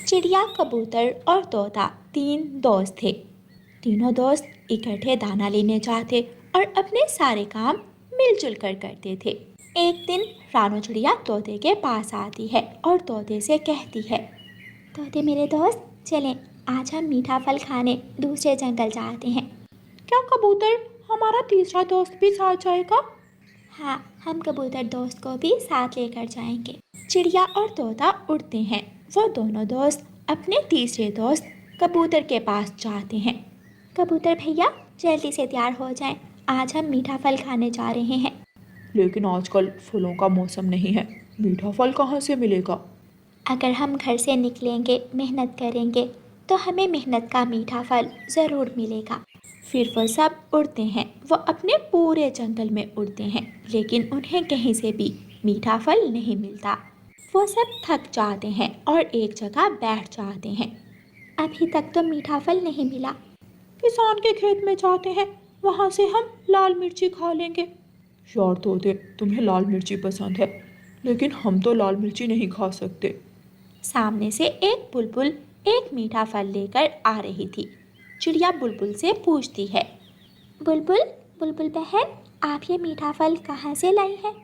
चिड़िया, कबूतर और तोता तीन दोस्त थे। तीनों दोस्त इकट्ठे दाना लेने जाते और अपने सारे काम मिलजुल कर करते थे। एक दिन रानो चिड़िया तोते के पास आती है और तोते से कहती है, तोते मेरे दोस्त, चलें आज हम मीठा फल खाने दूसरे जंगल जाते हैं। क्या कबूतर हमारा तीसरा दोस्त भी साथ जाएगा? हाँ, हम कबूतर दोस्त को भी साथ लेकर जाएंगे। चिड़िया और तोता उड़ते हैं। वो दोनों दोस्त अपने तीसरे दोस्त कबूतर के पास जाते हैं। कबूतर भैया, जल्दी से तैयार हो जाएं, आज हम मीठा फल खाने जा रहे हैं। लेकिन आजकल फलों का मौसम नहीं है, मीठा फल कहाँ से मिलेगा? अगर हम घर से निकलेंगे, मेहनत करेंगे तो हमें मेहनत का मीठा फल ज़रूर मिलेगा। फिर वो सब उड़ते हैं। वो अपने पूरे जंगल में उड़ते हैं, लेकिन उन्हें कहीं से भी मीठा फल नहीं मिलता। वो सब थक जाते हैं और एक जगह बैठ जाते हैं। अभी तक तो मीठा फल नहीं मिला। किसान के खेत में जाते हैं, वहाँ से हम लाल मिर्ची खा लेंगे। यार तोते, तुम्हें लाल मिर्ची पसंद है, लेकिन हम तो लाल मिर्ची नहीं खा सकते। सामने से एक बुलबुल एक मीठा फल लेकर आ रही थी। चिड़िया बुलबुल से पूछती है, बुलबुल, बुलबुल बहन, आप ये मीठा फल कहाँ से लाई है?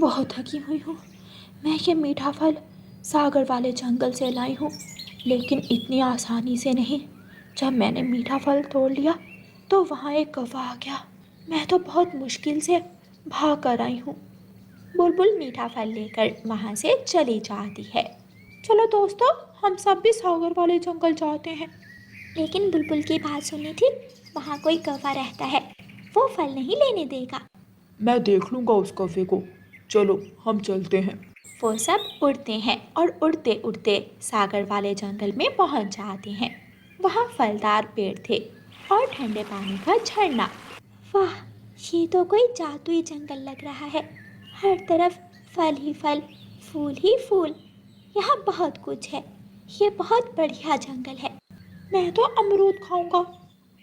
बहुत थकी हुई हूँ। मैं ये मीठा फल सागर वाले जंगल से लाई हूँ, लेकिन इतनी आसानी से नहीं। जब मैंने मीठा फल तोड़ लिया तो वहाँ एक कौवा आ गया। मैं तो बहुत मुश्किल से भाग कर आई हूँ। बुलबुल मीठा फल लेकर वहाँ से चली जाती है। चलो दोस्तों, हम सब भी सागर वाले जंगल जाते हैं। लेकिन बुलबुल की बात सुनी थी, वहाँ कोई कौवा रहता है, वो फल नहीं लेने देगा। मैं देख लूँगा उस कौवे को। चलो हम चलते हैं। वो सब उड़ते हैं और उड़ते उड़ते सागर वाले जंगल में पहुँच जाते हैं। वहाँ फलदार पेड़ थे और ठंडे पानी का झरना। वाह, ये तो कोई जादुई जंगल लग रहा है। हर तरफ फल ही फल, फूल ही फूल। यहाँ बहुत कुछ है। ये बहुत बढ़िया जंगल है। मैं तो अमरूद खाऊंगा।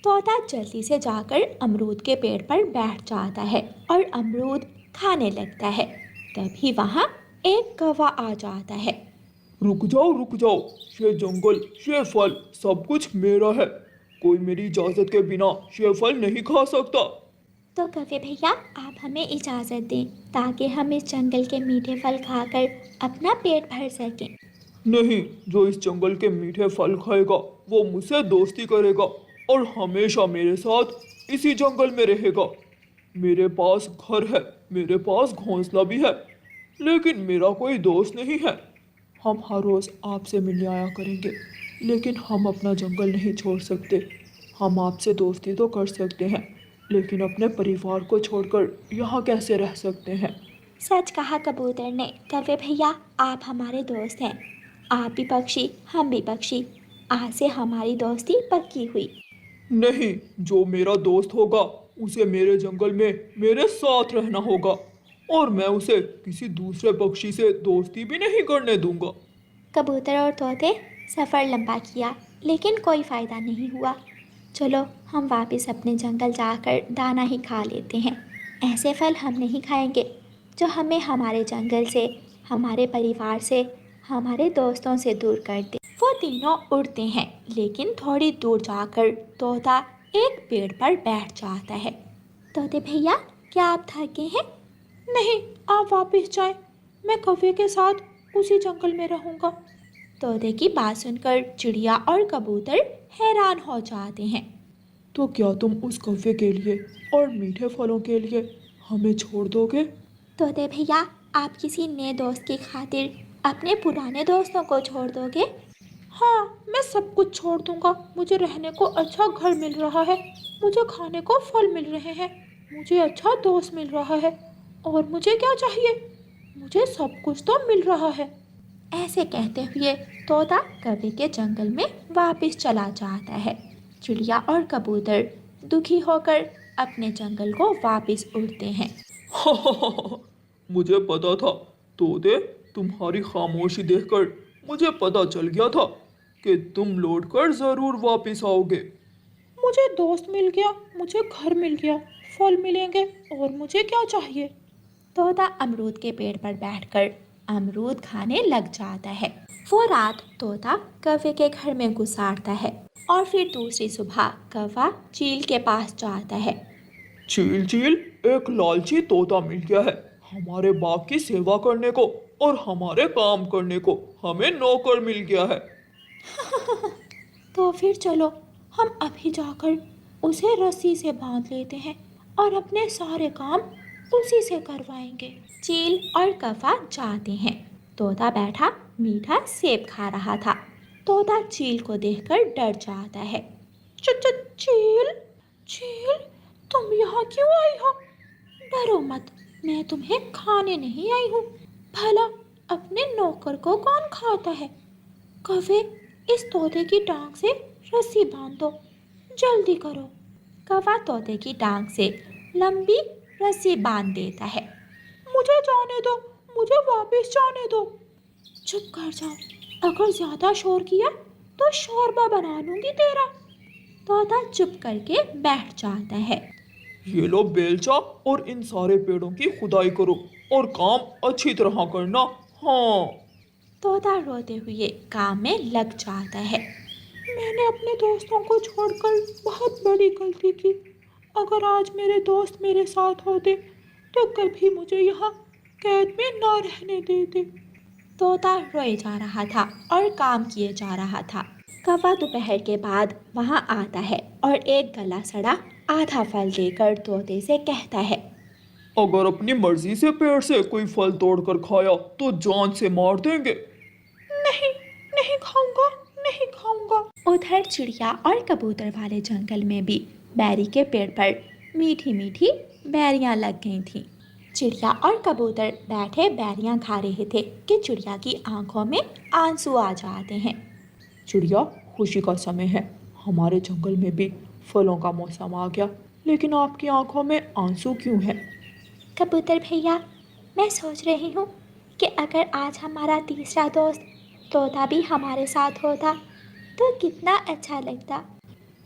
तोता जल्दी से जाकर अमरूद के पेड़ पर बैठ जाता है और अमरूद खाने लगता है। तभी वहाँ एक कौवा आ जाता है। रुक जाओ, ये जंगल, ये फल सब कुछ मेरा है। कोई मेरी इजाजत के बिना ये फल नहीं खा सकता। तो कौवे भैया, आप हमें इजाज़त दें ताकि हम इस जंगल के मीठे फल खाकर अपना पेट भर सकें। नहीं, जो इस जंगल के मीठे फल खाएगा वो मुझसे दोस्ती करेगा और हमेशा मेरे साथ इसी जंगल में रहेगा। मेरे पास घर है, मेरे पास घोंसला भी है, लेकिन मेरा कोई दोस्त नहीं है। हम हर रोज़ आपसे मिलने आया करेंगे, लेकिन हम अपना जंगल नहीं छोड़ सकते। हम आपसे दोस्ती तो कर सकते हैं, लेकिन अपने परिवार को छोड़कर यहाँ कैसे रह सकते हैं? सच कहा कबूतर ने। कौवे भैया, आप हमारे दोस्त हैं। आप भी पक्षी, हम भी पक्षी। आज से हमारी दोस्ती पक्की हुई। नहीं, जो मेरा दोस्त होगा उसे मेरे जंगल में मेरे साथ रहना होगा, और मैं उसे किसी दूसरे पक्षी से दोस्ती भी नहीं करने दूंगा। कबूतर और तोते सफ़र लंबा किया, लेकिन कोई फ़ायदा नहीं हुआ। चलो हम वापस अपने जंगल जाकर दाना ही खा लेते हैं। ऐसे फल हम नहीं खाएंगे जो हमें हमारे जंगल से, हमारे परिवार से, हमारे दोस्तों से दूर कर दे। वो तीनों उड़ते हैं, लेकिन थोड़ी दूर जाकर तोता एक पेड़ पर बैठ जाता है। तोते भैया, क्या आप थके हैं? नहीं, आप वापस जाएं। मैं कौवे के साथ उसी जंगल में रहूंगा। तोते की बात सुनकर चिड़िया और कबूतर हैरान हो जाते हैं। तो क्या तुम उस कौवे के लिए और मीठे फलों के लिए हमें छोड़ दोगे? तोते भैया, आप किसी नए दोस्त की खातिर अपने पुराने दोस्तों को छोड़ दोगे? हाँ, मैं सब कुछ छोड़ दूंगा। मुझे रहने को अच्छा घर मिल रहा है, मुझे खाने को फल मिल रहे हैं, मुझे अच्छा दोस्त मिल रहा है, और मुझे क्या चाहिए? मुझे सब कुछ तो मिल रहा है। ऐसे कहते हुए तोता कौवे के जंगल में वापस चला जाता है। चिड़िया और कबूतर दुखी होकर अपने जंगल को वापस उड़ते हैं। मुझे पता था तोते, तुम्हारी खामोशी देखकर मुझे पता चल गया था कि तुम लौटकर जरूर वापस आओगे। मुझे दोस्त मिल गया, मुझे घर मिल गया, फल मिलेंगे, और मुझे क्या चाहिए? तोता अमरूद के पेड़ पर बैठकर अमरूद खाने लग जाता है। वो रात तोता कौवे के घर में गुजारता है और फिर दूसरी सुबह कौवा चील के पास जाता है। चील चील, एक लालची तोता मिल गया है हमारे बाग की सेवा करने को और हमारे काम करने को। हमें नौकर मिल गया है। तो फिर चलो हम अभी जाकर उसे रस्सी से बांध लेते हैं और अपने सारे काम उसी से करवाएंगे। चील और कौवा जाते हैं। तोता बैठा मीठा सेब खा रहा था। तोता चील को देखकर डर जाता है। चील, चील, तुम यहाँ क्यों आई हो? डरो मत, मैं तुम्हें खाने नहीं आई हूँ। भला अपने नौकर को कौन खाता है? कौवे, इस तोते की टांग से रस्सी बांध दो, जल्दी करो। कौवा तोते की टांग से लंबी रस्सी बांध देता है। मुझे जाने दो, मुझे वापस जाने दो। चुप कर जाओ, अगर ज्यादा शोर किया तो शोरबा बना लूंगी तेरा। तोता चुप करके बैठ जाता है। ये लो बेलचा और इन सारे पेड़ों की खुदाई करो और काम अच्छी तरह करना। हाँ। तोता रोते हुए काम में लग जाता है। मैंने अपने दोस्तों को छोड़कर बहुत बड़ी गलती की। अगर आज मेरे दोस्त मेरे साथ होते तो कभी मुझे यहाँ कैद में ना रहने देते। तोता रोए जा रहा था और काम किए जा रहा था। कौवा दोपहर के बाद वहाँ आता है और एक गला सड़ा आधा फल देकर तोते से कहता है, अगर अपनी मर्जी से पेड़ से कोई फल तोड़कर खाया तो जान से मार देंगे। नहीं, नहीं खाऊंगा, नहीं खाऊंगा। उधर चिड़िया और कबूतर वाले जंगल में भी बैरी के पेड़ पर मीठी मीठी बैरियां लग गई थीं। चिड़िया और कबूतर बैठे बैरियां खा रहे थे कि चिड़िया की आंखों में आंसू आ जाते हैं। चिड़िया, खुशी का समय है, हमारे जंगल में भी फलों का मौसम आ गया, लेकिन आपकी आंखों में आंसू क्यों है? कबूतर भैया, मैं सोच रही हूँ कि अगर आज हमारा तीसरा दोस्त तोता भी हमारे साथ होता तो कितना अच्छा लगता।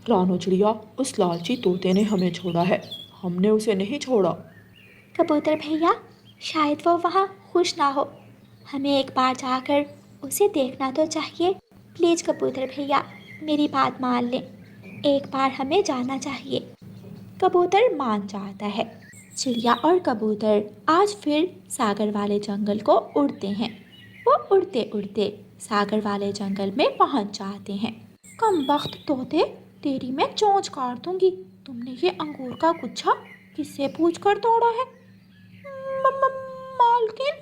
रानो चिड़िया, उस लालची तोते ने हमें छोड़ा है, हमने उसे नहीं छोड़ा। कबूतर भैया, शायद वो वहाँ खुश ना हो। हमें एक बार जाकर उसे देखना तो चाहिए। प्लीज़ कबूतर भैया, मेरी बात मान लें, एक बार हमें जाना चाहिए। कबूतर मान जाता है। चिड़िया और कबूतर आज फिर सागर वाले जंगल को उड़ते हैं। वो उड़ते उड़ते सागर वाले जंगल में पहुंच जाते हैं। कम वक्त तोते, तेरी मैं चोंच काट दूंगी। तुमने ये अंगूर का गुच्छा किससे पूछ कर तोड़ा है? मालकिन,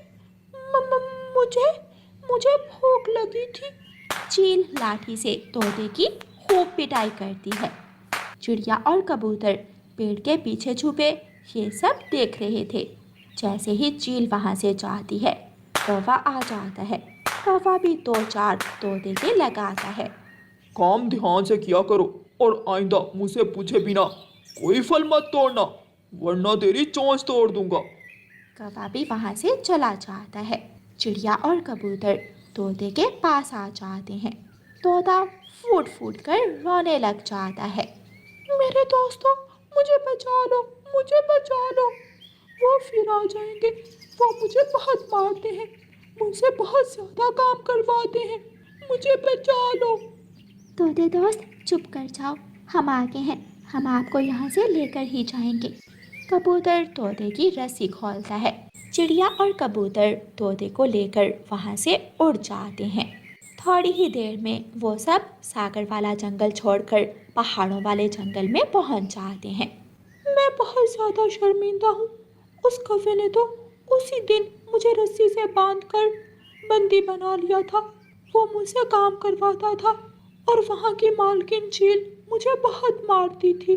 मुझे मुझे भूख लगी थी। चील लाठी से तोते की खूब पिटाई करती है। चिड़िया और कबूतर पेड़ के पीछे छुपे ये सब देख रहे थे। जैसे ही चील वहाँ से जाती है, कौवा आ जाता है। कौवा भी दो चार तोते के लगाता है। काम ध्यान से किया करो और आइंदा मुझसे पूछे बिना कोई फल मत तोड़ना, वरना तेरी चोंच तोड़ दूंगा। कौवा भी वहाँ से चला जाता है। चिड़िया और कबूतर तोते के पास आ जाते हैं। तोता फूट फूट कर रोने लग जाता है। मेरे दोस्तों, मुझे बचा लो, मुझे बचा लो। वो फिर आ जाएंगे, वो मुझे बहुत मारते हैं, मुझसे बहुत ज़्यादा काम करवाते हैं, मुझे बचा लो। तोते दोस्त, चुप कर जाओ, हम आगे हैं, हम आपको यहाँ से लेकर ही जाएंगे। कबूतर तोते की रस्सी खोलता है। चिड़िया और कबूतर तोते को लेकर वहाँ से उड़ जाते हैं। थोड़ी ही देर में वो सब सागर वाला जंगल छोड़कर पहाड़ों वाले जंगल में पहुँच जाते हैं। मैं बहुत ज़्यादा शर्मिंदा हूँ। उस कौवे ने तो उसी दिन मुझे रस्सी से बांधकर बंदी बना लिया था। वो मुझसे काम करवाता था और वहाँ की मालकिन चील मुझे बहुत मारती थी।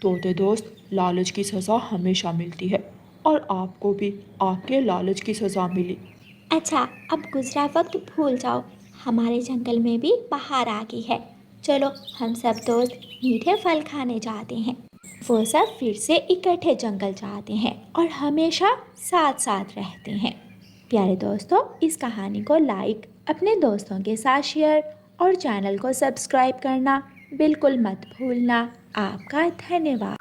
तोते दोस्त, लालच की सज़ा हमेशा मिलती है और आपको भी आपके लालच की सज़ा मिली। अच्छा, अब गुजरा वक्त भूल जाओ, हमारे जंगल में भी बाहर आ गई है। चलो हम सब दोस्त मीठे फल खाने जाते हैं। वो सब फिर से इकट्ठे जंगल जाते हैं और हमेशा साथ साथ रहते हैं। प्यारे दोस्तों, इस कहानी को लाइक, अपने दोस्तों के साथ शेयर और चैनल को सब्सक्राइब करना बिल्कुल मत भूलना। आपका धन्यवाद।